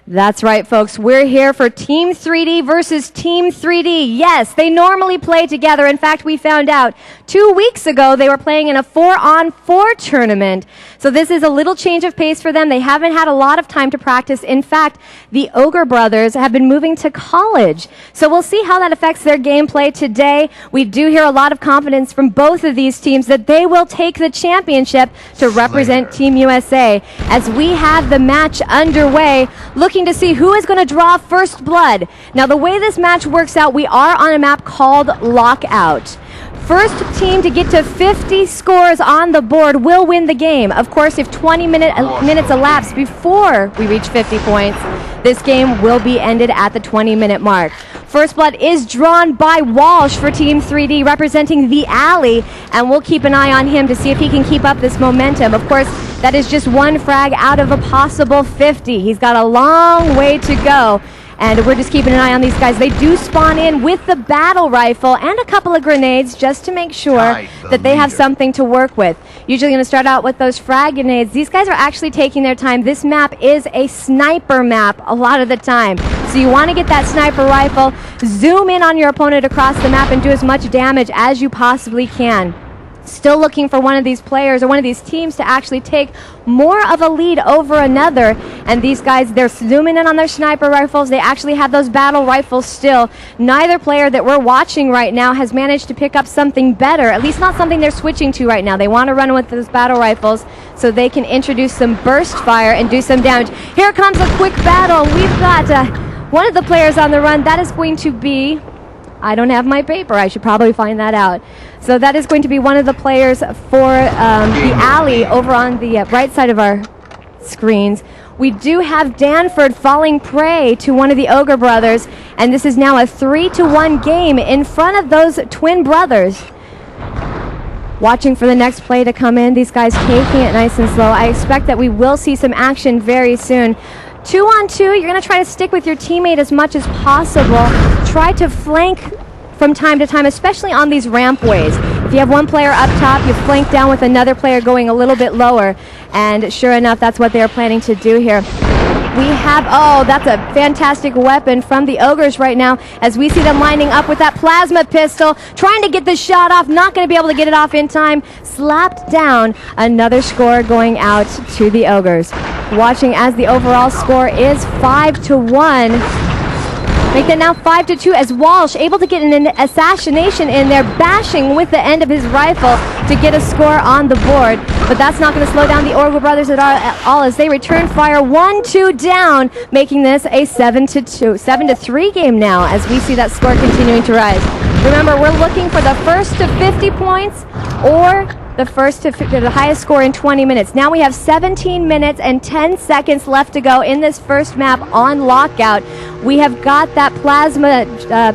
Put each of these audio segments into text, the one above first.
That's right, folks. We're here for Team 3D versus Team 3D. Yes, they normally play together. In fact, we found out 2 weeks ago they were playing in a 4-on-4 tournament. So this is a little change of pace for them. They haven't had a lot of time to practice. In fact, the Ogre brothers have been moving to college. So we'll see how that affects their gameplay today. We do hear a lot of confidence from both of these teams that they will take the championship to represent Team USA. As we have the match underway, looking to see who is going to draw first blood. Now, the way this match works out, we are on a map called Lockout. First team to get to 50 scores on the board will win the game. Of course, if 20 minutes elapse before we reach 50 points, this game will be ended at the 20-minute mark. First blood is drawn by Walsh for Team 3D, representing TheAlley, and we'll keep an eye on him to see if he can keep up this momentum. Of course, that is just one frag out of a possible 50. He's got a long way to go. And we're just keeping an eye on these guys. They do spawn in with the battle rifle and a couple of grenades just to make sure that they have something to work with. Usually going to start out with those frag grenades. These guys are actually taking their time. This map is a sniper map a lot of the time. So you want to get that sniper rifle, zoom in on your opponent across the map and do as much damage as you possibly can. Still looking for one of these players or one of these teams to actually take more of a lead over another. And these guys, they're zooming in on their sniper rifles. They actually have those battle rifles still. Neither player that we're watching right now has managed to pick up something better, at least not something they're switching to right now. They want to run with those battle rifles so they can introduce some burst fire and do some damage. Here comes a quick battle. We've got one of the players on the run. That is going to be... I don't have my paper. I should probably find that out. So that is going to be one of the players for TheAlley over on the right side of our screens. We do have Danford falling prey to one of the Ogre brothers, and this is now a 3-1 game in front of those twin brothers. Watching for the next play to come in. These guys taking it nice and slow. I expect that we will see some action very soon. 2-on-2, you're going to try to stick with your teammate as much as possible. Try to flank from time to time, especially on these rampways. If you have one player up top, you flank down with another player going a little bit lower. And sure enough, that's what they're planning to do here. We have, oh, that's a fantastic weapon from the Ogres right now as we see them lining up with that plasma pistol, trying to get the shot off, not going to be able to get it off in time. Slapped down, another score going out to the Ogres. Watching as the overall score is 5-1. Make that now 5-2 as Walsh able to get an assassination in there, bashing with the end of his rifle to get a score on the board. But that's not going to slow down the Ogre brothers at all as they return fire. 1-2 down, making this a 7-3 game now as we see that score continuing to rise. Remember, we're looking for the first to 50 points or the first to the highest score in 20 minutes. Now we have 17 minutes and 10 seconds left to go in this first map on Lockout. We have got that plasma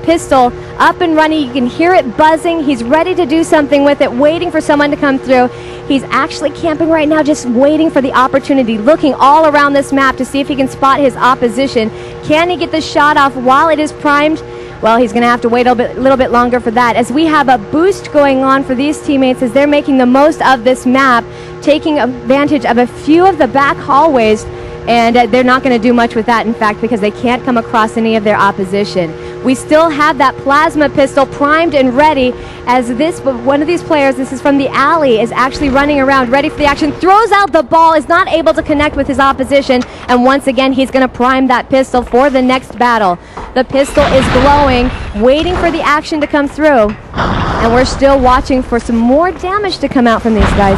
pistol up and running. You can hear it buzzing. He's ready to do something with it, waiting for someone to come through. He's actually camping right now, just waiting for the opportunity, looking all around this map to see if he can spot his opposition. Can he get the shot off while it is primed? Well, he's going to have to wait a little bit longer for that, as we have a boost going on for these teammates as they're making the most of this map, taking advantage of a few of the back hallways, and they're not going to do much with that, in fact, because they can't come across any of their opposition. We still have that plasma pistol primed and ready as one of these players, this is from TheAlley, is actually running around ready for the action, throws out the ball, is not able to connect with his opposition, and once again he's going to prime that pistol for the next battle. The pistol is glowing, waiting for the action to come through, and we're still watching for some more damage to come out from these guys.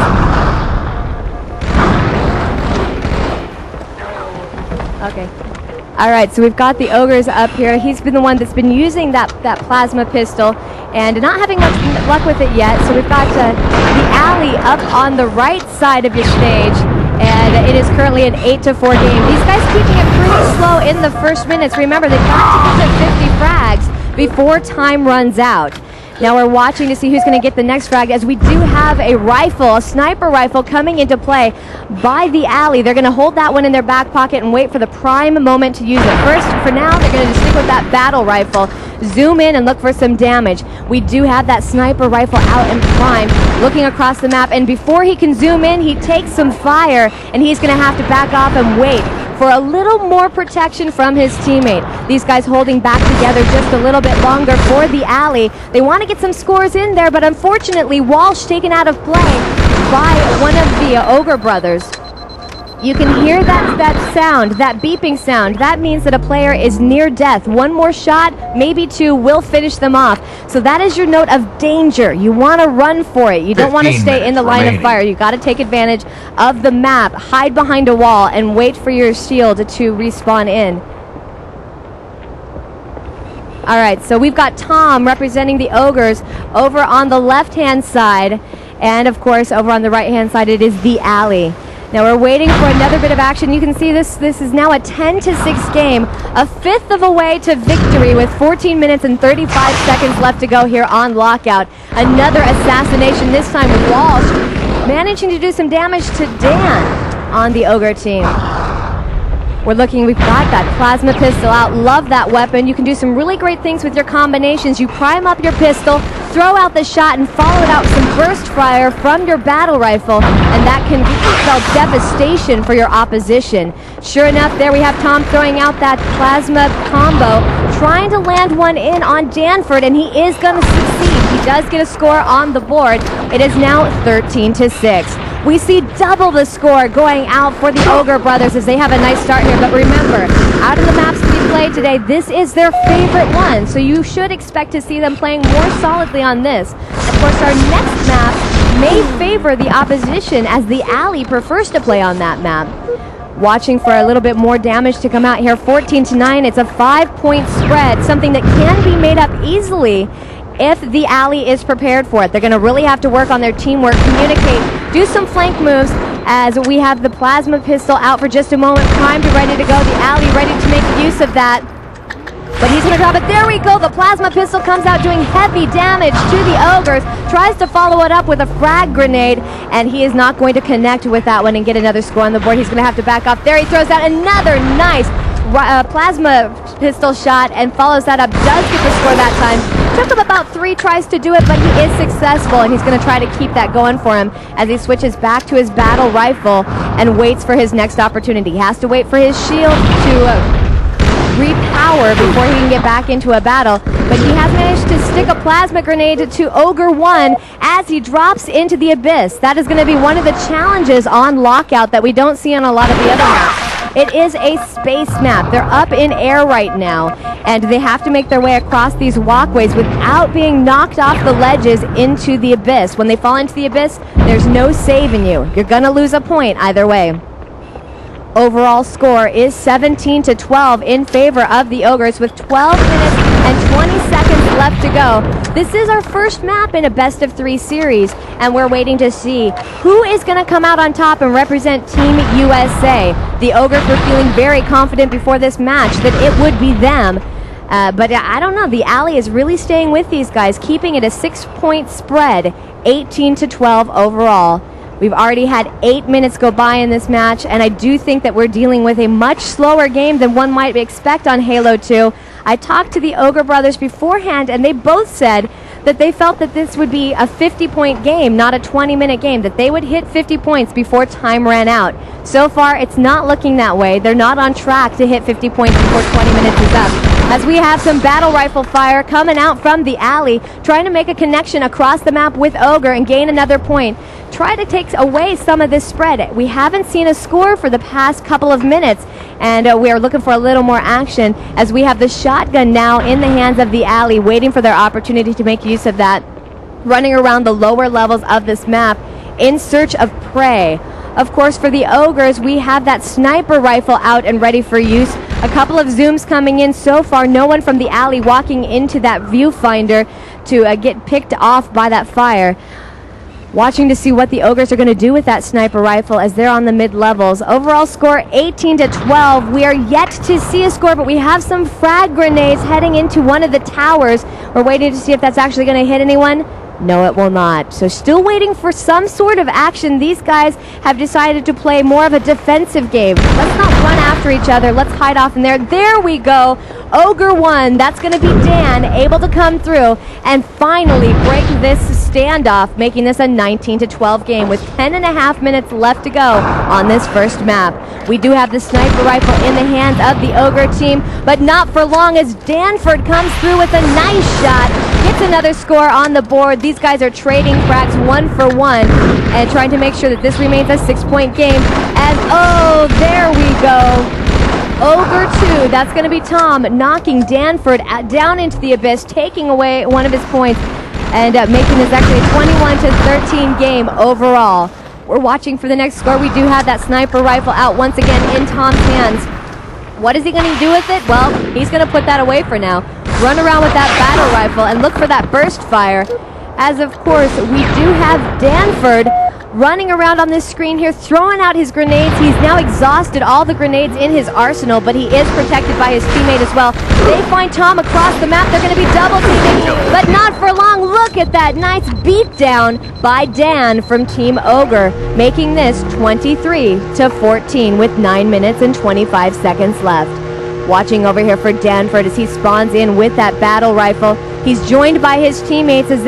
Okay. All right, so we've got the Ogres up here. He's been the one that's been using that plasma pistol and not having much luck with it yet. So we've got TheAlley up on the right side of your stage, and it is currently an 8-4 game. These guys keeping it pretty slow in the first minutes. Remember, they've got to get to 50 frags before time runs out. Now we're watching to see who's going to get the next frag, as we do have a rifle, a sniper rifle coming into play by TheAlley. They're going to hold that one in their back pocket and wait for the prime moment to use it. First, for now, they're going to stick with that battle rifle, zoom in and look for some damage. We do have that sniper rifle out and primed, looking across the map, and before he can zoom in, he takes some fire, and he's going to have to back off and wait for a little more protection from his teammate. These guys holding back together just a little bit longer for TheAlley. They want to get some scores in there, but unfortunately, Walsh taken out of play by one of the Ogre brothers. You can hear that sound, that beeping sound. That means that a player is near death. One more shot, maybe two, will finish them off. So that is your note of danger. You want to run for it. You don't want to stay in the line of fire. You got to take advantage of the map, hide behind a wall, and wait for your shield to respawn in. All right, so we've got Tom representing the Ogres over on the left-hand side. And, of course, over on the right-hand side, it is TheAlley. Now we're waiting for another bit of action. You can see this is now a 10-6 game, a fifth of a way to victory with 14 minutes and 35 seconds left to go here on Lockout. Another assassination, this time with Walsh, managing to do some damage to Dan on the Ogre team. We've got that plasma pistol out. Love that weapon. You can do some really great things with your combinations. You prime up your pistol, throw out the shot, and follow it out with some burst fire from your battle rifle, and that can spell devastation for your opposition. Sure enough, there we have Tom throwing out that plasma combo, trying to land one in on Danford, and he is going to succeed. He does get a score on the board. It is now 13-6. We see double the score going out for the Ogre brothers as they have a nice start here. But remember, out of the maps to be played today, this is their favorite one. So you should expect to see them playing more solidly on this. Of course, our next map may favor the opposition as TheAlley prefers to play on that map. Watching for a little bit more damage to come out here. 14-9. It's a 5-point spread, something that can be made up easily if TheAlley is prepared for it. They're going to really have to work on their teamwork, communicate, do some flank moves as we have the plasma pistol out for just a moment, primed and ready to go. TheAlley ready to make use of that. But he's going to drop it. There we go. The plasma pistol comes out doing heavy damage to the Ogres. Tries to follow it up with a frag grenade, and he is not going to connect with that one and get another score on the board. He's going to have to back off. There he throws out another nice plasma pistol shot and follows that up. Does get the score that time. Took him about 3 tries to do it, but he is successful, and he's going to try to keep that going for him as he switches back to his battle rifle and waits for his next opportunity. He has to wait for his shield to repower before he can get back into a battle, but he has managed to stick a plasma grenade to Ogre 1 as he drops into the abyss. That is going to be one of the challenges on Lockout that we don't see on a lot of the other maps. It is a space map. They're up in air right now, and they have to make their way across these walkways without being knocked off the ledges into the abyss. When they fall into the abyss, there's no saving you. You're going to lose a point either way. Overall score is 17-12 in favor of the Ogres with 12 minutes and 20 seconds left to go. This is our first map in a best-of-3 series, and we're waiting to see who is going to come out on top and represent Team USA. The Ogres were feeling very confident before this match that it would be them. But I don't know. TheAlley is really staying with these guys, keeping it a 6-point spread, 18-12 overall. We've already had 8 minutes go by in this match, and I do think that we're dealing with a much slower game than one might expect on Halo 2. I talked to the Ogre brothers beforehand, and they both said that they felt that this would be a 50-point game, not a 20-minute game, that they would hit 50 points before time ran out. So far, it's not looking that way. They're not on track to hit 50 points before 20 minutes is up. As we have some battle rifle fire coming out from TheAlley, trying to make a connection across the map with Ogre and gain another point. Try to take away some of this spread. We haven't seen a score for the past couple of minutes, and we are looking for a little more action as we have the shotgun now in the hands of TheAlley, waiting for their opportunity to make use of that, running around the lower levels of this map in search of prey. Of course, for the Ogres, we have that sniper rifle out and ready for use. A couple of zooms coming in so far. No one from TheAlley walking into that viewfinder to get picked off by that fire. Watching to see what the Ogres are going to do with that sniper rifle as they're on the mid-levels. Overall score 18-12. We are yet to see a score, but we have some frag grenades heading into one of the towers. We're waiting to see if that's actually going to hit anyone. No, it will not. So still waiting for some sort of action. These guys have decided to play more of a defensive game. Let's not run after each other. Let's hide off in there. There we go. Ogre 1. That's going to be Dan, able to come through and finally break this standoff, making this a 19-12 game with 10.5 minutes left to go on this first map. We do have the sniper rifle in the hands of the Ogre team, but not for long as Danford comes through with a nice shot, gets another score on the board. These guys are trading frags 1 for 1 and trying to make sure that this remains a 6-point game. As, oh, there we go. Ogre 2, that's going to be Tom, knocking Danford down into the abyss, taking away one of his points, and making this actually a 21-13 game overall. We're watching for the next score. We do have that sniper rifle out once again in Tom's hands. What is he going to do with it? Well, he's going to put that away for now. Run around with that battle rifle and look for that burst fire. As, of course, we do have Danford running around on this screen here, throwing out his grenades. He's now exhausted all the grenades in his arsenal, but he is protected by his teammate as well. They find Tom across the map. They're going to be double teaming, but not for long. Look at that nice beatdown by Dan from Team Ogre, making this 23-14 with 9 minutes and 25 seconds left. Watching over here for Danford as he spawns in with that battle rifle. He's joined by his teammates as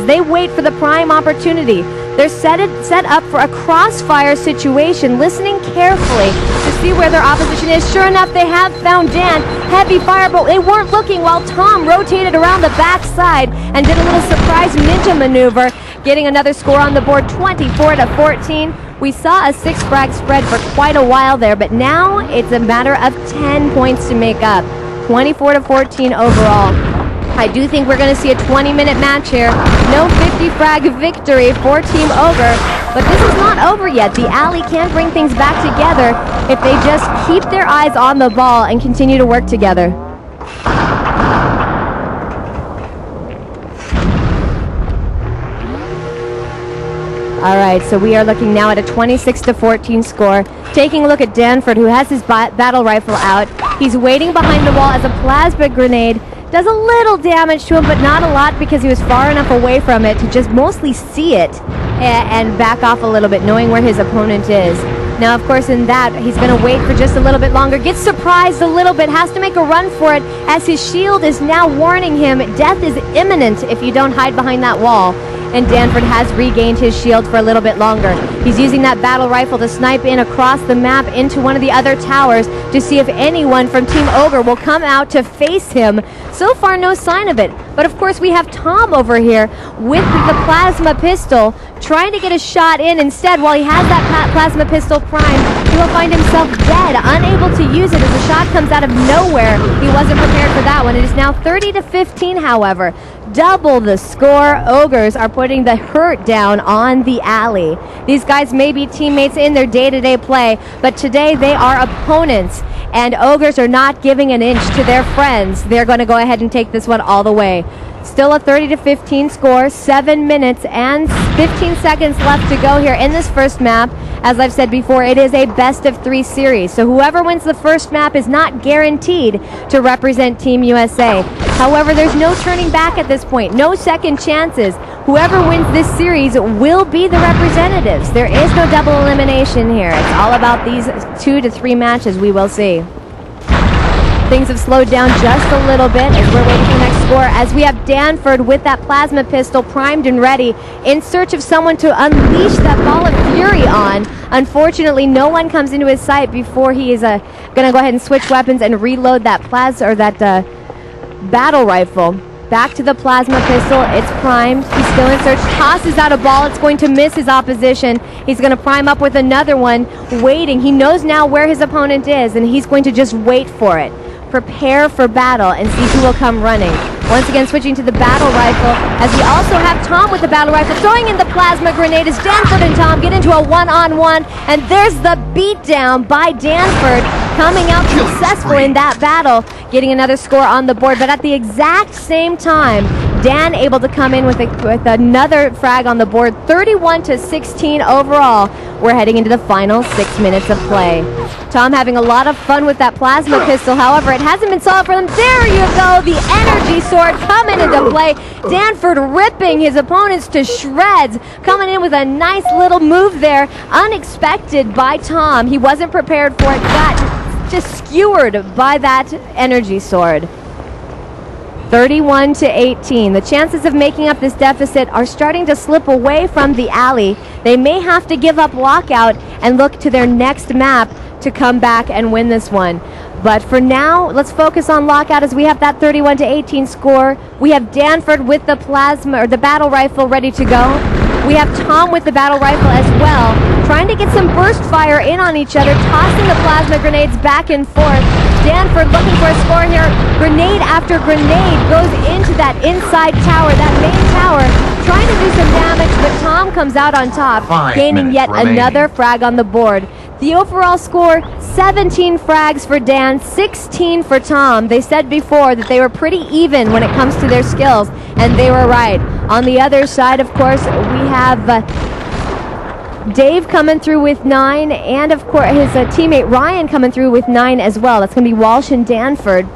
they wait for the prime opportunity. They're set up for a crossfire situation, listening carefully to see where their opposition is. Sure enough, they have found Dan. Heavy fire, but they weren't looking while Tom rotated around the backside and did a little surprise ninja maneuver, getting another score on the board, 24-14. We saw a 6-frag spread for quite a while there, but now it's a matter of 10 points to make up. 24-14 overall. I do think we're going to see a 20-minute match here. No 50-frag victory for Team Ogre, but this is not over yet. TheAlley can bring things back together if they just keep their eyes on the ball and continue to work together. All right, so we are looking now at a 26-14 score. Taking a look at Danford, who has his battle rifle out. He's waiting behind the wall as a plasma grenade does a little damage to him, but not a lot because he was far enough away from it to just mostly see it and back off a little bit, knowing where his opponent is. Now, of course, in that, he's going to wait for just a little bit longer, gets surprised a little bit, has to make a run for it as his shield is now warning him death is imminent if you don't hide behind that wall. And Danford has regained his shield for a little bit longer. He's using that battle rifle to snipe in across the map into one of the other towers to see if anyone from Team Ogre will come out to face him. So far, no sign of it. But of course, we have Tom over here with the plasma pistol trying to get a shot in. Instead, while he has that plasma pistol primed, he will find himself dead, unable to use it as the shot comes out of nowhere. He wasn't prepared for that one. It is now 30-15, however. Double the score. Ogres are putting the hurt down on TheAlley. These guys may be teammates in their day-to-day play, but today they are opponents, and Ogres are not giving an inch to their friends. They're going to go ahead and take this one all the way. Still a 30-15 score, 7 minutes and 15 seconds left to go here in this first map. As I've said before, it is a best-of-3 series, so whoever wins the first map is not guaranteed to represent Team USA. However, there's no turning back at this point, no second chances. Whoever wins this series will be the representatives. There is no double elimination here. It's all about these 2 to 3 matches we will see. Things have slowed down just a little bit as we're waiting for the next score, as we have Danford with that plasma pistol primed and ready in search of someone to unleash that ball of fury on. Unfortunately, no one comes into his sight before he is going to go ahead and switch weapons and reload that battle rifle. Back to the plasma pistol. It's primed. He's still in search. Tosses out a ball. It's going to miss his opposition. He's going to prime up with another one, waiting. He knows now where his opponent is, and he's going to just wait for it. Prepare for battle and see who will come running. Once again, switching to the battle rifle, as we also have Tom with the battle rifle, throwing in the plasma grenade as Danford and Tom get into a one-on-one, and there's the beatdown by Danford, coming out successful in that battle, getting another score on the board. But at the exact same time, Dan able to come in with another frag on the board, 31-16 overall. We're heading into the final 6 minutes of play. Tom having a lot of fun with that plasma pistol. However, it hasn't been solid for them. There you go, the energy sword coming into play. Danford ripping his opponents to shreds, coming in with a nice little move there, unexpected by Tom. He wasn't prepared for it, got just skewered by that energy sword. 31 to 18. The chances of making up this deficit are starting to slip away from the alley. They may have to give up lockout and look to their next map to come back and win this one. But for now, let's focus on lockout as we have that 31 to 18 score. We have Danford with the plasma or the battle rifle ready to go. We have Tom with the battle rifle as well, trying to get some burst fire in on each other, tossing the plasma grenades back and forth. Danford looking for a score here. Grenade after grenade goes into that inside tower, that main tower, trying to do some damage, but Tom comes out on top, gaining yet another frag on the board. The overall score, 17 frags for Dan, 16 for Tom. They said before that they were pretty even when it comes to their skills, and they were right. On the other side, of course, we have Dave coming through with 9, and of course his teammate Ryan coming through with 9 as well. That's going to be Walsh and Danford.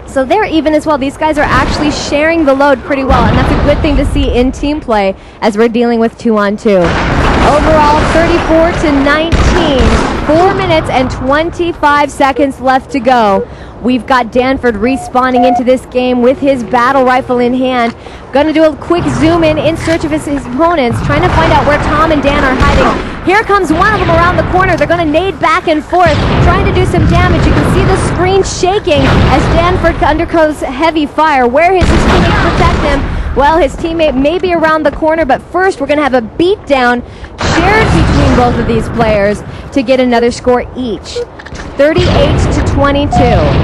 So they're even as well. These guys are actually sharing the load pretty well, and that's a good thing to see in team play as we're dealing with 2-on-2. Overall, 34 to 19. 4 minutes and 25 seconds left to go. We've got Danford respawning into this game with his battle rifle in hand. Going to do a quick zoom in search of his opponents, trying to find out where Tom and Dan are hiding. Here comes one of them around the corner. They're going to nade back and forth, trying to do some damage. You can see the screen shaking as Danford undergoes heavy fire. Where is his teammate protect him? Well, his teammate may be around the corner, but first we're going to have a beatdown shared between both of these players to get another score each. 38 to 22.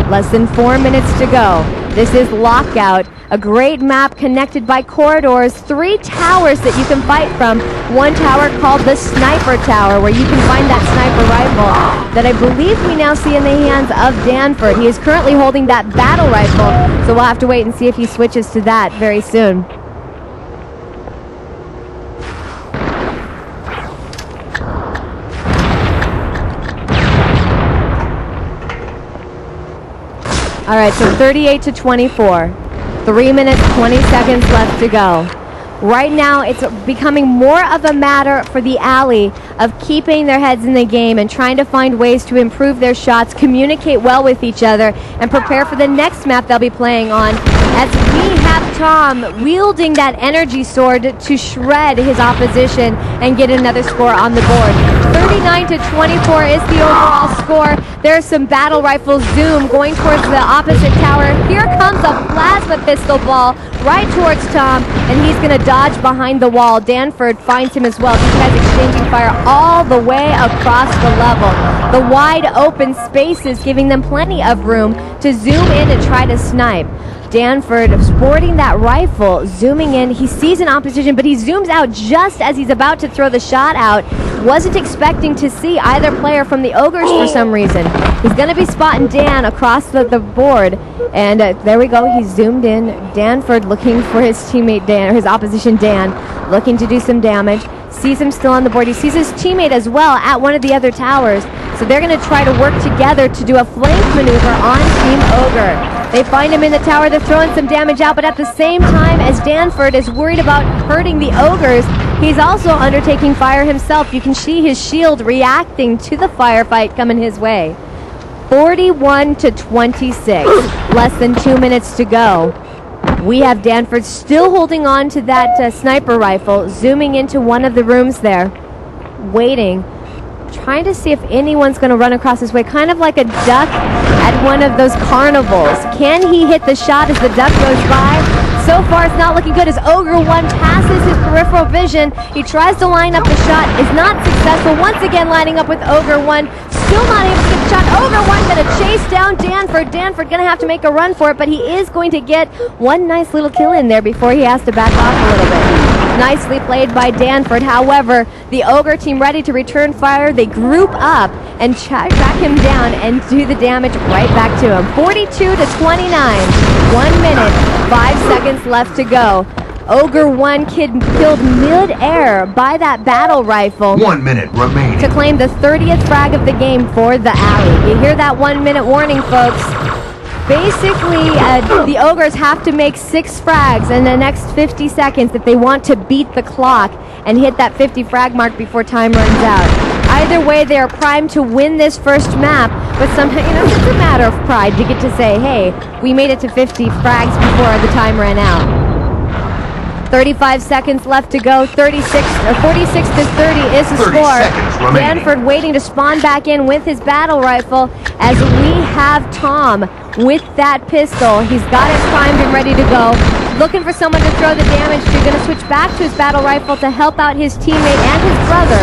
Less than 4 minutes to go. This is Lockout, a great map connected by corridors, 3 towers that you can fight from. One tower called the Sniper Tower, where you can find that sniper rifle that I believe we now see in the hands of Danford. He is currently holding that battle rifle, so we'll have to wait and see if he switches to that very soon. All right, so 38 to 24. 3 minutes, 20 seconds left to go. Right now, it's becoming more of a matter for the alley of keeping their heads in the game and trying to find ways to improve their shots, communicate well with each other, and prepare for the next map they'll be playing on. As we have Tom wielding that energy sword to shred his opposition and get another score on the board. 39 to 24 is the overall score. There's some battle rifle zoom going towards the opposite tower. Here comes a plasma pistol ball right towards Tom, and he's going to dodge behind the wall. Danford finds him as well. These guys exchanging fire all the way across the level. The wide open spaces giving them plenty of room to zoom in and try to snipe. Danford sporting that rifle, zooming in. He sees an opposition, but he zooms out just as he's about to throw the shot out. Wasn't expecting to see either player from the Ogres for some reason. He's going to be spotting Dan across the board. And there we go. He's zoomed in. Danford looking for his teammate Dan, or his opposition Dan, looking to do some damage. Sees him still on the board. He sees his teammate as well at one of the other towers. So they're going to try to work together to do a flank maneuver on Team Ogre. They find him in the tower. They're throwing some damage out, but at the same time as Danford is worried about hurting the Ogres, he's also undertaking fire himself. You can see his shield reacting to the firefight coming his way. 41 to 26. Less than 2 minutes to go. We have Danford still holding on to that sniper rifle, zooming into one of the rooms there, waiting, trying to see if anyone's going to run across his way, kind of like a duck at one of those carnivals. Can he hit the shot as the duck goes by? So far, it's not looking good as Ogre 1 passes his peripheral vision. He tries to line up the shot, is not successful. Once again, lining up with Ogre 1. Still not able to get the shot. Ogre 1 going to chase down Danford. Danford going to have to make a run for it, but he is going to get one nice little kill in there before he has to back off a little bit. Nicely played by Danford. However, the Ogre team ready to return fire. They group up and track him down and do the damage right back to him. 42 to 29. 1 minute, 5 seconds left to go. Ogre 1 killed mid-air by that battle rifle. 1 minute remaining. To claim the 30th frag of the game for the alley. You hear that 1 minute warning, folks. Basically, the Ogres have to make 6 frags in the next 50 seconds if they want to beat the clock and hit that 50 frag mark before time runs out. Either way, they are primed to win this first map, but somehow, you know, it's a matter of pride to get to say, hey, we made it to 50 frags before the time ran out. 35 seconds left to go. 46 to 30 is the score. Danford waiting to spawn back in with his battle rifle as we have Tom with that pistol. He's got it primed and ready to go. Looking for someone to throw the damage to. Going to switch back to his battle rifle to help out his teammate and his brother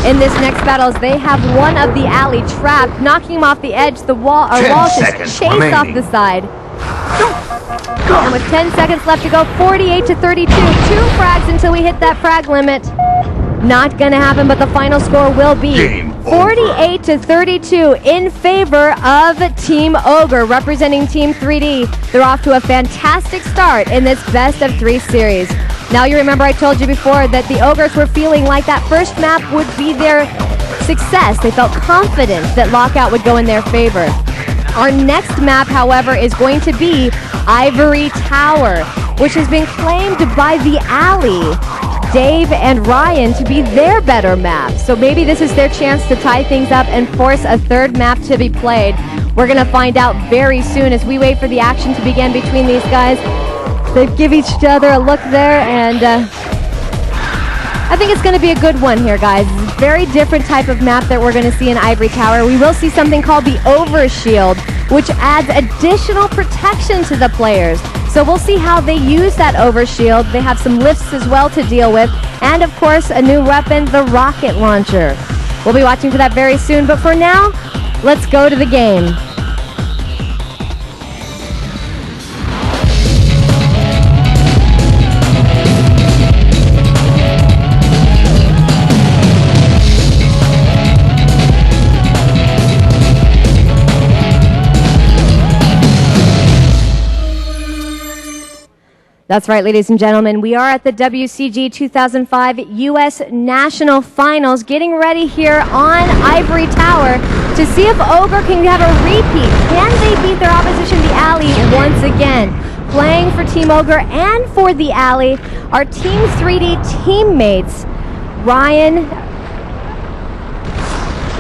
in this next battle as they have one of TheAlley trapped, knocking him off the edge. The Walsh is chased off the side. And with 10 seconds left to go, 48 to 32. 2 frags until we hit that frag limit. Not going to happen, but the final score will be 48 to 32 in favor of Team Ogre, representing Team 3D. They're off to a fantastic start in this best of 3 series. Now you remember I told you before that the Ogres were feeling like that first map would be their success. They felt confident that Lockout would go in their favor. Our next map, however, is going to be Ivory Tower, which has been claimed by TheAlley, Dave and Ryan, to be their better map. So maybe this is their chance to tie things up and force a third map to be played. We're going to find out very soon as we wait for the action to begin between these guys. They give each other a look there, and I think it's going to be a good one here, guys. Very different type of map that we're going to see in Ivory Tower. We will see something called the Overshield, which adds additional protection to the players. So we'll see how they use that Overshield. They have some lifts as well to deal with. And of course, a new weapon, the rocket launcher. We'll be watching for that very soon. But for now, let's go to the game. That's right, ladies and gentlemen. We are at the WCG 2005 U.S. National Finals, getting ready here on Ivory Tower to see if Ogre can have a repeat. Can they beat their opposition, TheAlley, once again? Playing for Team Ogre and for TheAlley, our Team 3D teammates,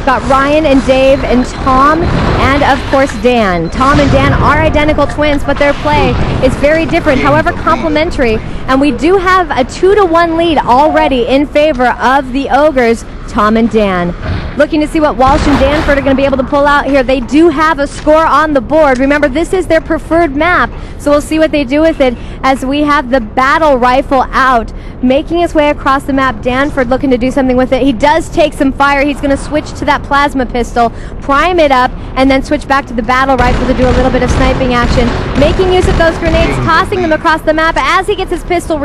got Ryan and Dave and Tom, and of course Dan. Tom and Dan are identical twins, but their play is very different, however complementary. And we do have a 2-to-1 lead already in favor of the Ogres, Tom and Dan. Looking to see what Walsh and Danford are going to be able to pull out here. They do have a score on the board. Remember, this is their preferred map, so we'll see what they do with it as we have the battle rifle out, making its way across the map. Danford looking to do something with it. He does take some fire. He's going to switch to that plasma pistol, prime it up, and then switch back to the battle rifle to do a little bit of sniping action, making use of those grenades, tossing them across the map as he gets his pistol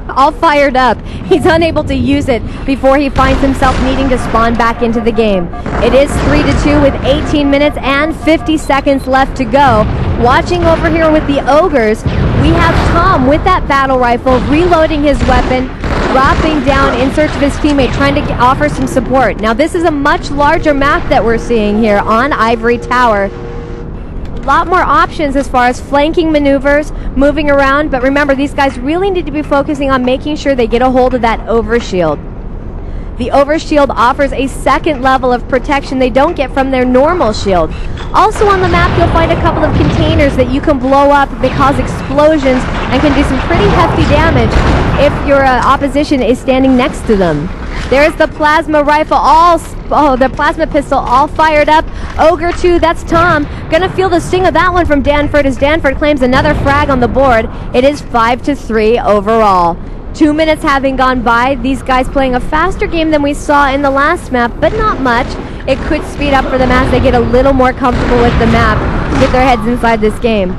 all fired up. He's unable to use it before he finds himself needing to spawn back into the game. It is 3-2 with 18 minutes and 50 seconds left to go. Watching over here with the Ogres, we have Tom with that battle rifle, reloading his weapon, dropping down in search of his teammate, trying to offer some support. Now this is a much larger map that we're seeing here on Ivory Tower. A lot more options as far as flanking maneuvers, moving around, but remember, these guys really need to be focusing on making sure they get a hold of that Overshield. The Overshield offers a second level of protection they don't get from their normal shield. Also on the map, you'll find a couple of containers that you can blow up. They cause explosions and can do some pretty hefty damage if your opposition is standing next to them. There's the plasma rifle, the plasma pistol all fired up. Ogre 2, that's Tom. Gonna feel the sting of that one from Danford as Danford claims another frag on the board. It is 5-3 overall. 2 minutes having gone by, these guys playing a faster game than we saw in the last map, but not much. It could speed up for them as they get a little more comfortable with the map, get their heads inside this game.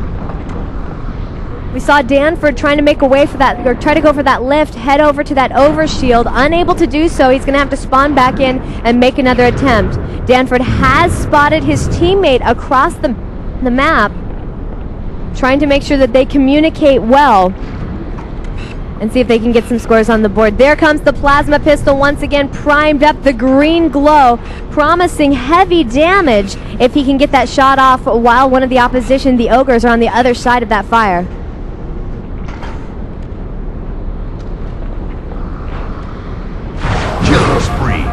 We saw Danford trying to make a way for that, or try to go for that lift, head over to that Overshield. Unable to do so, he's going to have to spawn back in and make another attempt. Danford has spotted his teammate across the map, trying to make sure that they communicate well and see if they can get some scores on the board. There comes the plasma pistol once again, primed up, the green glow, promising heavy damage if he can get that shot off while one of the opposition, the Ogres, are on the other side of that fire. Killing spree.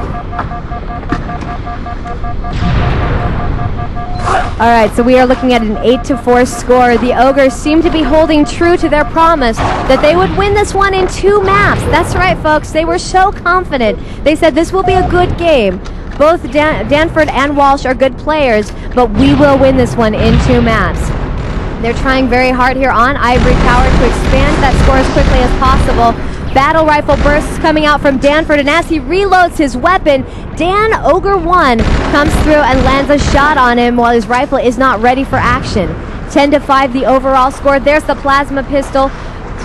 All right, so we are looking at an 8-4 score. The Ogres seem to be holding true to their promise that they would win this one in 2 maps. That's right, folks. They were so confident. They said this will be a good game. Both Danford and Walsh are good players, but we will win this one in 2 maps. They're trying very hard here on Ivory Tower to expand that score as quickly as possible. Battle rifle bursts coming out from Danford, and as he reloads his weapon, Ogre 1 comes through and lands a shot on him while his rifle is not ready for action. 10-5 the overall score. There's the plasma pistol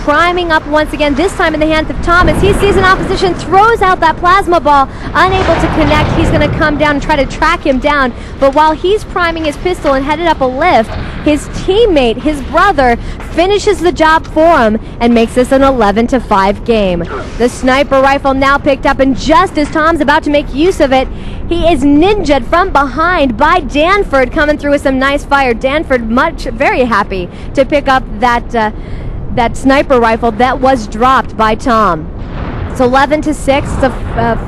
priming up once again, this time in the hands of Tom. As he sees an opposition, throws out that plasma ball, unable to connect. He's going to come down and try to track him down, but while he's priming his pistol and headed up a lift, his teammate, his brother, finishes the job for him and makes this an 11-5 game. The sniper rifle now picked up, and just as Tom's about to make use of it, he is ninja'd from behind by Danford, coming through with some nice fire. Danford very happy to pick up that sniper rifle that was dropped by Tom. It's 11-6. It's a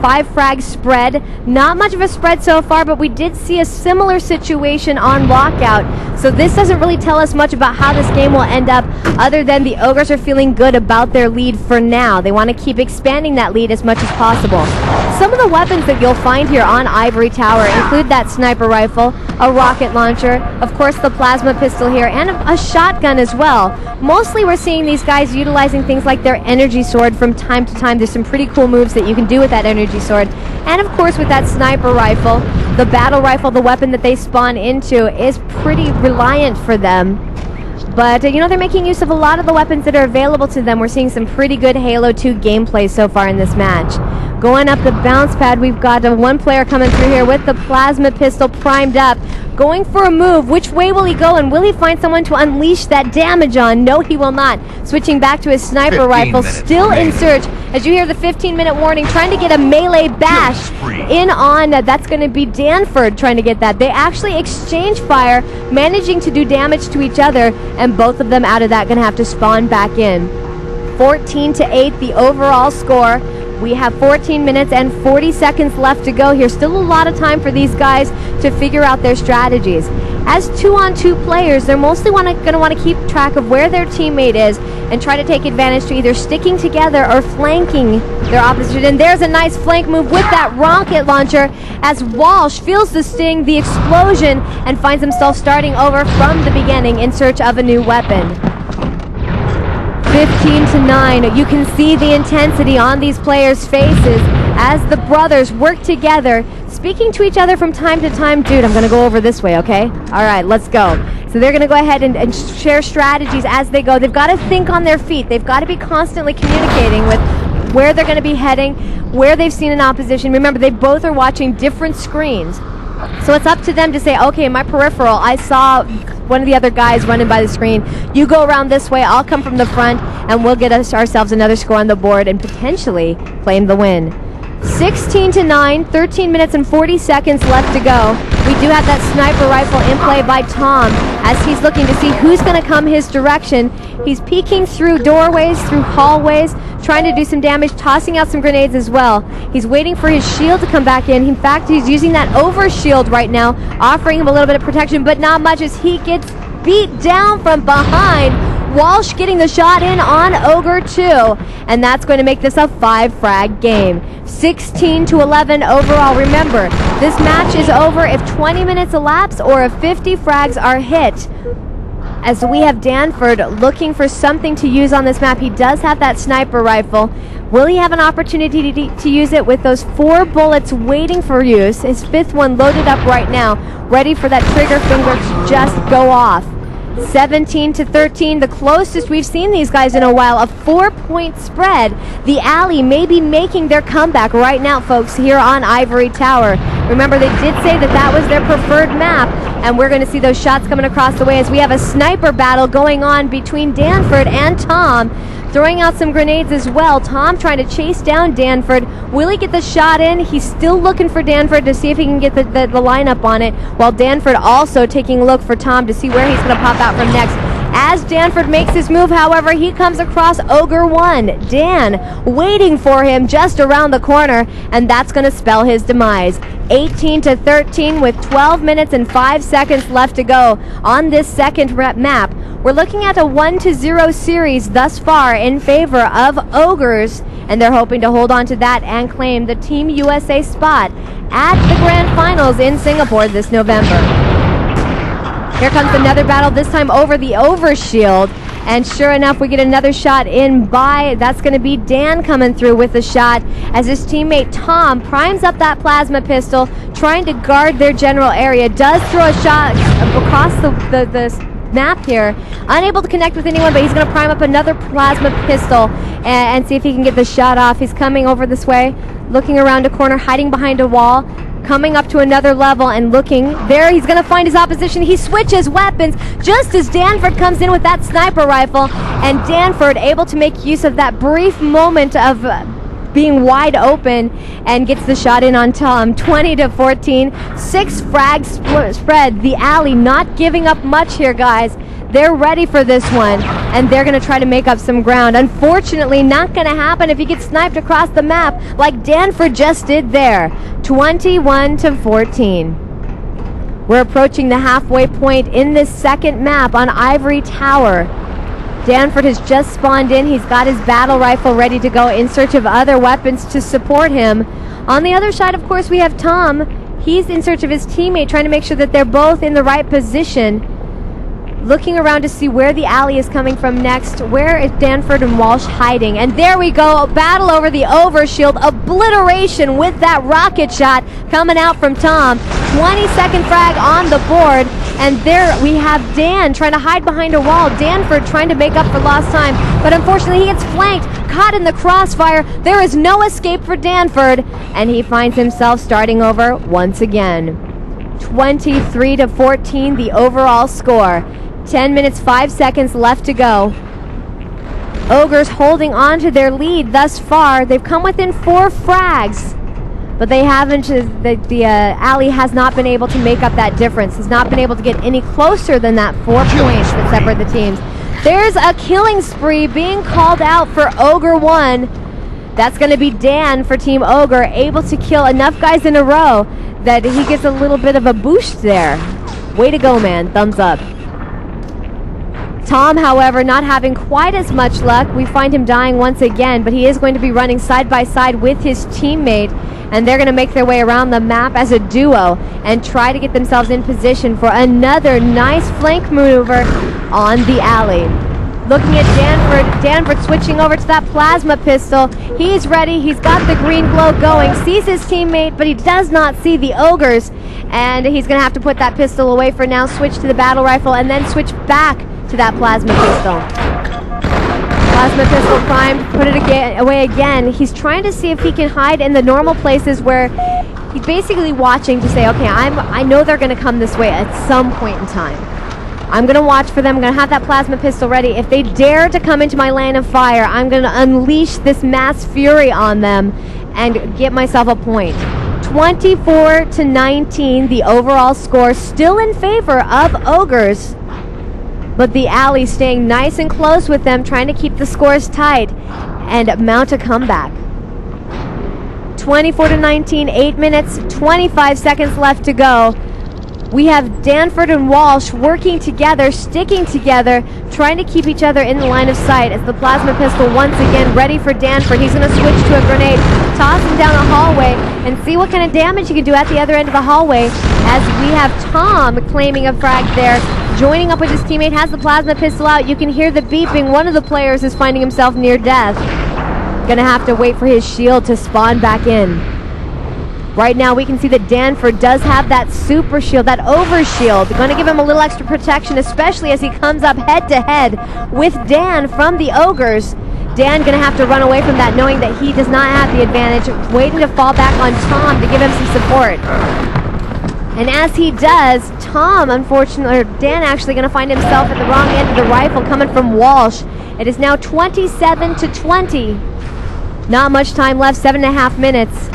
5-frag spread. Not much of a spread so far, but we did see a similar situation on lockout. So this doesn't really tell us much about how this game will end up, other than the Ogres are feeling good about their lead for now. They want to keep expanding that lead as much as possible. Some of the weapons that you'll find here on Ivory Tower include that sniper rifle, a rocket launcher, of course the plasma pistol here, and a shotgun as well. Mostly we're seeing these guys utilizing things like their energy sword from time to time. There's some pretty cool moves that you can do with that energy sword. And of course with that sniper rifle, the battle rifle, the weapon that they spawn into, is pretty reliant for them. But, you know, they're making use of a lot of the weapons that are available to them. We're seeing some pretty good Halo 2 gameplay so far in this match. Going up the bounce pad, we've got one player coming through here with the plasma pistol primed up, going for a move. Which way will he go, and will he find someone to unleash that damage on? No, he will not. Switching back to his sniper rifle, still in search. As you hear the 15-minute warning, trying to get a melee bash in on, that's going to be Danford trying to get that. They actually exchange fire, managing to do damage to each other, and both of them out of that going to have to spawn back in. 14-8 the overall score. We have 14 minutes and 40 seconds left to go here. Still a lot of time for these guys to figure out their strategies. As 2-on-2 players, they're mostly going to want to keep track of where their teammate is and try to take advantage to either sticking together or flanking their opposition. And there's a nice flank move with that rocket launcher as Walsh feels the sting, the explosion, and finds himself starting over from the beginning in search of a new weapon. 15-9. You can see the intensity on these players' faces as the brothers work together, speaking to each other from time to time. Dude, I'm going to go over this way, okay? All right, let's go. So they're going to go ahead and share strategies as they go. They've got to think on their feet. They've got to be constantly communicating with where they're going to be heading, where they've seen an opposition. Remember, they both are watching different screens. So it's up to them to say, okay, my peripheral, I saw one of the other guys running by the screen. You go around this way, I'll come from the front, and we'll get ourselves another score on the board and potentially claim the win. 16-9, 13 minutes and 40 seconds left to go. We do have that sniper rifle in play by Tom as he's looking to see who's going to come his direction. He's peeking through doorways, through hallways, trying to do some damage, tossing out some grenades as well. He's waiting for his shield to come back in. In fact, he's using that over shield right now, offering him a little bit of protection, but not much as he gets beat down from behind. Walsh getting the shot in on Ogre 2, and that's going to make this a 5-frag game. 16-11 overall. Remember, this match is over if 20 minutes elapse or if 50 frags are hit. As we have Danford looking for something to use on this map. He does have that sniper rifle. Will he have an opportunity to use it with those 4 bullets waiting for use? His 5th one loaded up right now, ready for that trigger finger to just go off. 17-13, the closest we've seen these guys in a while, a 4-point spread. TheAlley may be making their comeback right now, folks, here on Ivory Tower. Remember, they did say that that was their preferred map, and we're going to see those shots coming across the way as we have a sniper battle going on between Danford and Tom, throwing out some grenades as well. Tom trying to chase down Danford. Will he get the shot in? He's still looking for Danford to see if he can get the lineup on it, while Danford also taking a look for Tom to see where he's going to pop out from next. As Danford makes his move, however, he comes across Ogre 1. Dan waiting for him just around the corner, and that's going to spell his demise. 18-13 with 12 minutes and 5 seconds left to go on this second map. We're looking at a 1-0 series thus far in favor of Ogres, and they're hoping to hold on to that and claim the Team USA spot at the Grand Finals in Singapore this November. Here comes another battle, this time over the overshield. And sure enough, we get another shot in by, that's going to be Dan coming through with a shot as his teammate Tom primes up that plasma pistol, trying to guard their general area. Does throw a shot across the map here. Unable to connect with anyone, but he's going to prime up another plasma pistol and see if he can get the shot off. He's coming over this way, looking around a corner, hiding behind a wall. Coming up to another level and looking there, he's going to find his opposition. He switches weapons just as Danford comes in with that sniper rifle, and Danford able to make use of that brief moment of being wide open and gets the shot in on Tom. 20-14, 6 frags spread. The Alley not giving up much here, guys. They're ready for this one, and they're going to try to make up some ground. Unfortunately, not going to happen if you get sniped across the map like Danford just did there. 21-14. We're approaching the halfway point in this second map on Ivory Tower. Danford has just spawned in. He's got his battle rifle ready to go in search of other weapons to support him. On the other side, of course, we have Tom. He's in search of his teammate, trying to make sure that they're both in the right position. Looking around to see where the Alley is coming from next. Where is Danford and Walsh hiding? And there we go, a battle over the overshield. Obliteration with that rocket shot coming out from Tom. 22nd frag on the board. And there we have Dan trying to hide behind a wall. Danford trying to make up for lost time. But unfortunately, he gets flanked, caught in the crossfire. There is no escape for Danford. And he finds himself starting over once again. 23-14, the overall score. 10 minutes, 5 seconds left to go. Ogres holding on to their lead thus far. They've come within 4 frags, but they haven't. The Alley has not been able to make up that difference. Has not been able to get any closer than that 4 points that separate the teams. There's a killing spree being called out for Ogre 1. That's going to be Dan for Team Ogre, able to kill enough guys in a row that he gets a little bit of a boost there. Way to go, man. Thumbs up. Tom, however, not having quite as much luck. We find him dying once again, but he is going to be running side by side with his teammate, and they're going to make their way around the map as a duo and try to get themselves in position for another nice flank maneuver on the Alley. Looking at Danford switching over to that plasma pistol. He's ready, he's got the green glow going, sees his teammate, but he does not see the Ogres, and he's going to have to put that pistol away for now, switch to the battle rifle, and then switch back to that plasma pistol. Plasma pistol primed, put it away again. He's trying to see if he can hide in the normal places where he's basically watching to say, okay, I know they're going to come this way at some point in time. I'm going to watch for them. I'm going to have that plasma pistol ready. If they dare to come into my lane of fire, I'm going to unleash this mass fury on them and get myself a point. 24-19, the overall score, still in favor of Ogres. But the Alley staying nice and close with them, trying to keep the scores tight and mount a comeback. 24-19, 8 minutes, 25 seconds left to go. We have Danford and Walsh working together, sticking together, trying to keep each other in the line of sight as the plasma pistol once again ready for Danford. He's going to switch to a grenade, toss him down a hallway, and see what kind of damage he can do at the other end of the hallway as we have Tom claiming a frag there. Joining up with his teammate, has the plasma pistol out. You can hear the beeping. One of the players is finding himself near death. Gonna have to wait for his shield to spawn back in. Right now, we can see that Danford does have that super shield, that overshield. Gonna give him a little extra protection, especially as he comes up head-to-head with Dan from the Ogres. Dan gonna have to run away from that, knowing that he does not have the advantage, waiting to fall back on Tom to give him some support. And as he does, Tom, unfortunately, or Dan actually going to find himself at the wrong end of the rifle coming from Walsh. It is now 27-20. Not much time left, 7.5 minutes.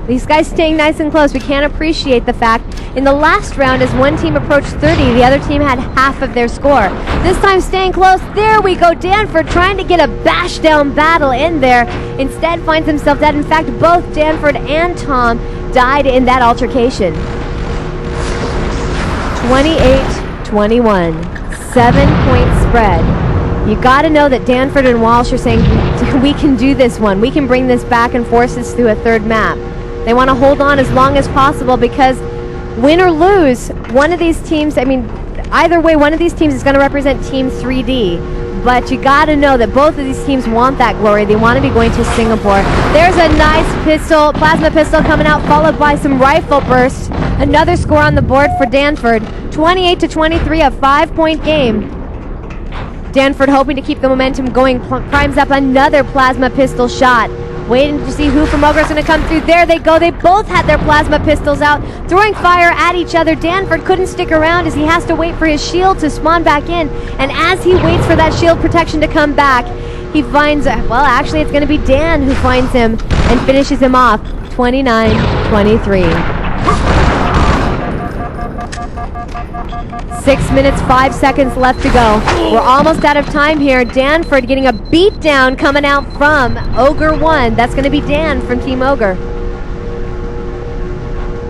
These guys staying nice and close. We can't appreciate the fact in the last round as one team approached 30, the other team had half of their score. This time staying close. There we go. Danford trying to get a bash down battle in there. Instead finds himself dead. In fact, both Danford and Tom died in that altercation. 28-21. 7-point spread. You got to know that Danford and Walsh are saying, we can do this one. We can bring this back and force this through a third map. They want to hold on as long as possible because win or lose, one of these teams, I mean, either way, one of these teams is going to represent Team 3D. But you got to know that both of these teams want that glory. They want to be going to Singapore. There's a nice pistol, plasma pistol coming out, followed by some rifle bursts. Another score on the board for Danford. 28-23, a 5-point game. Danford hoping to keep the momentum going, primes up another plasma pistol shot. Waiting to see who from Ogre is going to come through. There they go. They both had their plasma pistols out, throwing fire at each other. Danford couldn't stick around as he has to wait for his shield to spawn back in. And as he waits for that shield protection to come back, he finds, well, actually it's going to be Dan who finds him and finishes him off. 29-23. 6 minutes, 5 seconds left to go. We're almost out of time here. Danford getting a beatdown coming out from Ogre 1. That's going to be Dan from Team Ogre.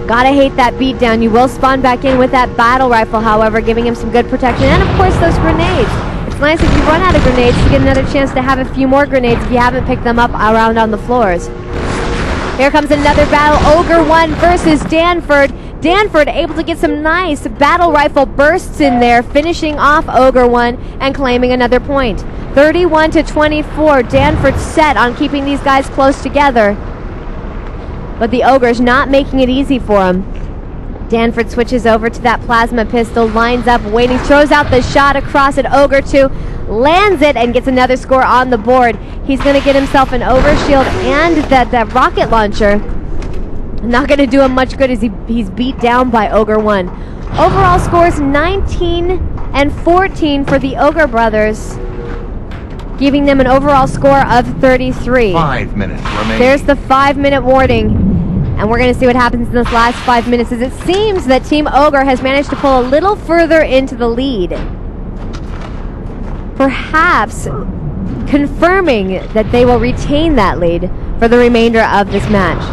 Gotta hate that beatdown. You will spawn back in with that battle rifle, however, giving him some good protection. And, of course, those grenades. It's nice if you run out of grenades to get another chance to have a few more grenades if you haven't picked them up around on the floors. Here comes another battle. Ogre 1 versus Danford. Danford able to get some nice battle rifle bursts in there, finishing off Ogre 1 and claiming another point. 31-24. Danford set on keeping these guys close together. But the Ogre's not making it easy for him. Danford switches over to that plasma pistol, lines up, waiting, throws out the shot across at Ogre 2, lands it, and gets another score on the board. He's going to get himself an overshield and that rocket launcher. Not going to do him much good as he's beat down by Ogre 1. Overall scores 19-14 for the Ogre brothers, giving them an overall score of 33. 5 minutes remaining. There's the 5-minute warning, and we're going to see what happens in this last 5 minutes, as it seems that Team Ogre has managed to pull a little further into the lead. Perhaps confirming that they will retain that lead for the remainder of this match.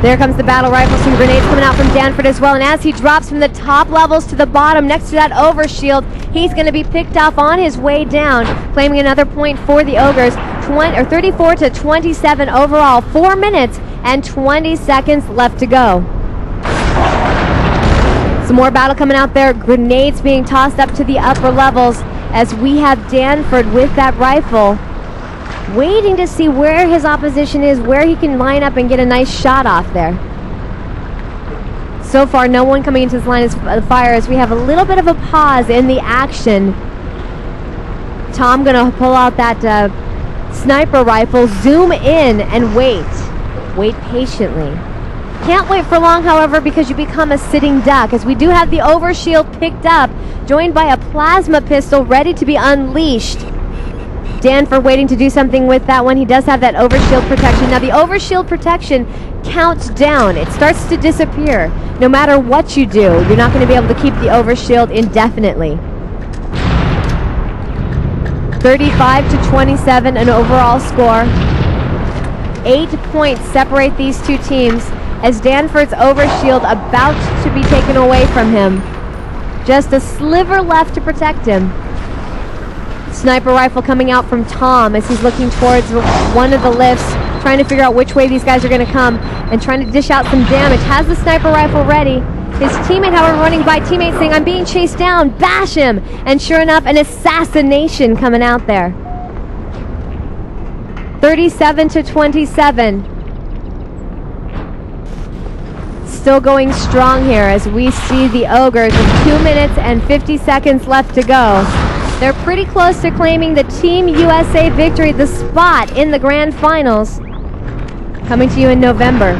There comes the battle rifle, some grenades coming out from Danford as well, and as he drops from the top levels to the bottom next to that overshield, he's going to be picked off on his way down, claiming another point for the Ogres. 34-27 overall, 4 minutes and 20 seconds left to go. Some more battle coming out there, grenades being tossed up to the upper levels as we have Danford with that rifle, waiting to see where his opposition is, where he can line up and get a nice shot off there. So far, no one coming into this line of fire as we have a little bit of a pause in the action. Tom gonna pull out that sniper rifle, zoom in, and wait. Wait patiently. Can't wait for long, however, because you become a sitting duck, as we do have the overshield picked up, joined by a plasma pistol ready to be unleashed. Danford waiting to do something with that one. He does have that overshield protection. Now the overshield protection counts down. It starts to disappear. No matter what you do, you're not going to be able to keep the overshield indefinitely. 35-27, an overall score. 8 points separate these two teams as Danford's overshield about to be taken away from him. Just a sliver left to protect him. Sniper rifle coming out from Tom as he's looking towards one of the lifts, trying to figure out which way these guys are going to come and trying to dish out some damage. Has the sniper rifle ready. His teammate, however, running by, teammate saying, I'm being chased down, bash him. And sure enough, an assassination coming out there. 37-27. Still going strong here as we see the Ogres with 2 minutes and 50 seconds left to go. They're pretty close to claiming the Team USA victory, the spot in the grand finals, coming to you in November.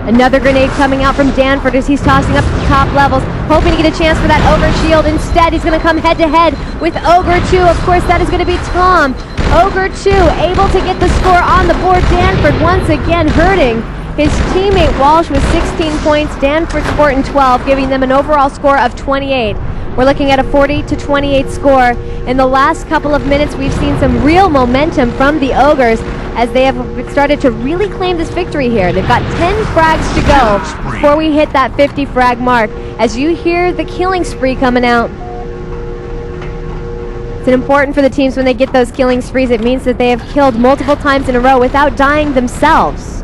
Another grenade coming out from Danford as he's tossing up to the top levels, hoping to get a chance for that Ogre shield. Instead, he's going to come head-to-head with Ogre 2. Of course, that is going to be Tom. Ogre 2 able to get the score on the board. Danford once again hurting his teammate Walsh with 16 points. Danford sporting 12, giving them an overall score of 28. We're looking at a 40-28 score. In the last couple of minutes, we've seen some real momentum from the Ogres as they have started to really claim this victory here. They've got 10 frags to go before we hit that 50 frag mark. As you hear the killing spree coming out, it's important for the teams when they get those killing sprees. It means that they have killed multiple times in a row without dying themselves.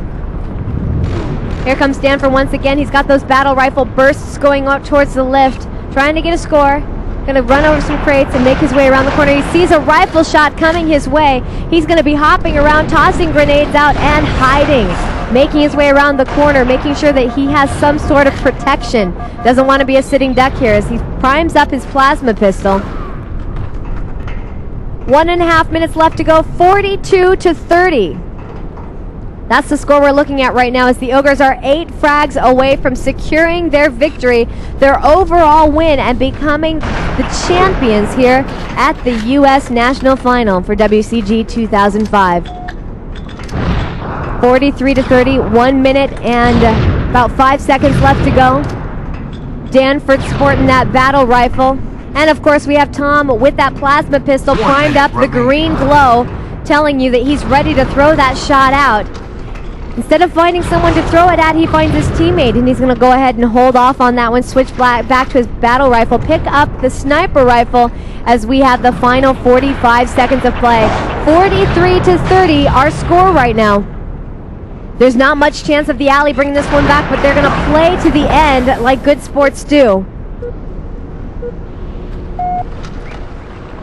Here comes Danford once again. He's got those battle rifle bursts going up towards the lift, trying to get a score. Going to run over some crates and make his way around the corner. He sees a rifle shot coming his way. He's going to be hopping around, tossing grenades out and hiding, making his way around the corner, making sure that he has some sort of protection. Doesn't want to be a sitting duck here as he primes up his plasma pistol. 1.5 minutes left to go, 42-30. That's the score we're looking at right now as the Ogres are 8 frags away from securing their victory, their overall win, and becoming the champions here at the U.S. National Final for WCG 2005. 43-30, 1 minute and about 5 seconds left to go. Danford sporting that battle rifle. And of course we have Tom with that plasma pistol primed up, the green glow, telling you that he's ready to throw that shot out. Instead of finding someone to throw it at, he finds his teammate, and he's going to go ahead and hold off on that one, switch back to his battle rifle, pick up the sniper rifle as we have the final 45 seconds of play. 43-30, our score right now. There's not much chance of TheAlley bringing this one back, but they're going to play to the end like good sports do.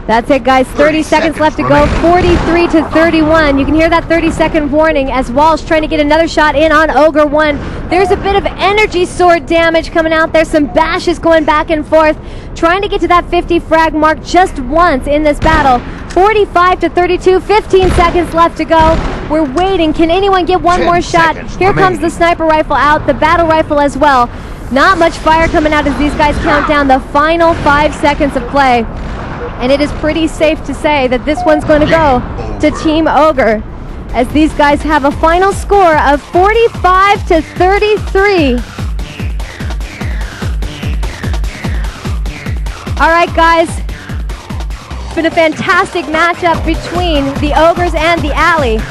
That's it, guys. 30 seconds left to go. 43-31. You can hear that 30-second warning as Walsh trying to get another shot in on Ogre 1. There's a bit of energy sword damage coming out there. Some bashes going back and forth. Trying to get to that 50 frag mark just once in this battle. 45-32. 15 seconds left to go. We're waiting. Can anyone get one more shot? Here comes the sniper rifle out. The battle rifle as well. Not much fire coming out as these guys count down the final 5 seconds of play. And it is pretty safe to say that this one's going to go to Team Ogre as these guys have a final score of 45-33. All right, guys. It's been a fantastic matchup between the Ogres and TheAlley.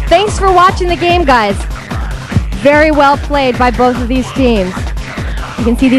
Thanks for watching the game, guys. Very well played by both of these teams. You can see these